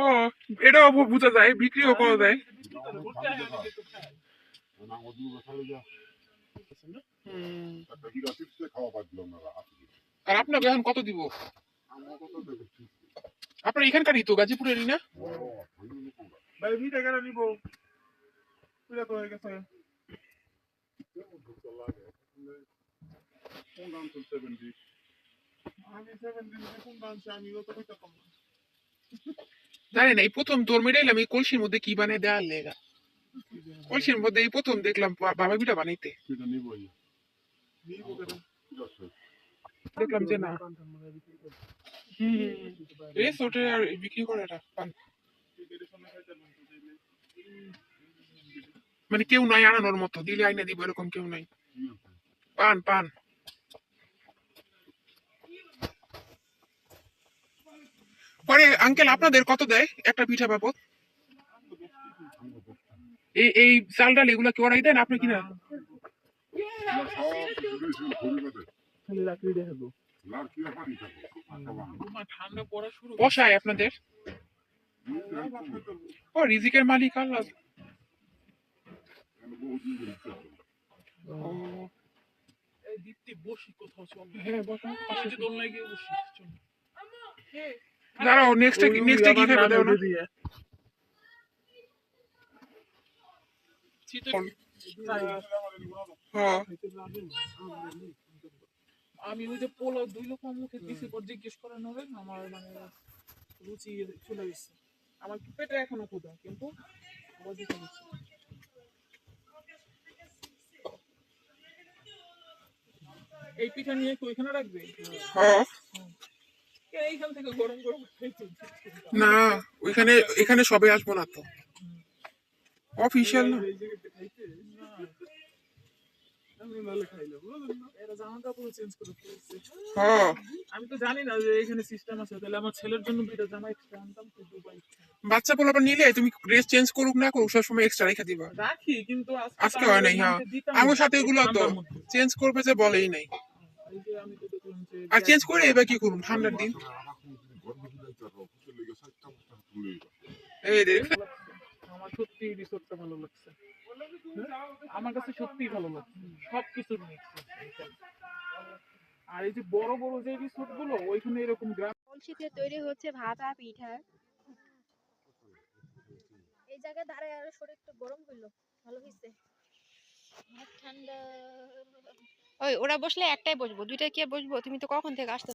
ও এটাও বোঝা যায়, বিক্রিও করা যায়। আর আপনাকে এখন কত দিব? আপনার এখানকারই তো, গাজীপুরেরই না? ভাই ভিটা কেন নিব? পুরা তো হয়ে গেছে। কোন দাম চলছে 70? আমি 70 কোন দাম আছে আমি তো কইতে কম। জানি না, এই প্রথম তোর মেডাইলাম এই কলসির মধ্যে কি বানায় দেওয়ার লেগা। কলসির মধ্যে এই প্রথম দেখলাম বাবা পিঠা বানাইতে। দেখলাম যে না রেসোর্টে আর বিক্রি করে এটা পান। মানে কেউ নাই আনানোর মতো, দিলে আইনা দিব এরকম কেউ নাই। পান পান পরে আঙ্কেল আপনাদের কত দেয় একটা পিঠা বাবদ? এই এই চাল ডাল এগুলা কি ওরাই দেন, আপনি কিনা? বসায় আপনাদের? ও রিজিকের মালিক আল্লাহ। দাঁড়াও, নেক্সটে কি খাবে দাও না? আমি ওই যে পোলাও 2 লোক মুখে দিছি, পর জিজ্ঞেস করেন হবে আমার মানে রুচি চলে গেছে। আমার পেটে এখনো ক্ষুধা, কিন্তু আবার দিতে হচ্ছে। এই পিঠা নিয়ে কি ওইখানে রাখবে? এইখান থেকে গরম গরম না, ওইখানে এখানে সবাই আসবো না তো, অফিসিয়াল না। আমি তো জানি না যে এখানে সিস্টেম আছে, তাহলে আমার ছেলের জন্য দুইটা জামা এক্সট্রা আনতাম। বাচ্চা পোলাপা নিলে তুমি ড্রেস চেঞ্জ করুক না করুক সবসময় এক্সট্রা রেখে দিবা। রাখি, কিন্তু আজকে হয় নাই। হ্যাঁ, আমার সাথে এগুলো তো চেঞ্জ করবে যে বলেই নাই। আর চেঞ্জ করে এবার কি করুন ঠান্ডার দিন? এই দেখ, আমার সত্যি রিসোর্টটা ভালো লাগছে, আমার কাছে সত্যি ভালো লাগছে সবকিছুর মিক্স। আর এই যে বড় বড় যে রিসোর্ট গুলো ওইখানে এরকম গ্রাম কলসিতে তৈরি হচ্ছে ভাপা পিঠা। এই জায়গায় দাঁড়ায় আরো শরীরটা গরম হইলো, ভালো হইছে। ঠান্ডা। ওই ওরা বসলে একটাই বসবো, দুইটা কি আর বসবো? তুমি তো কখন থেকে আসতে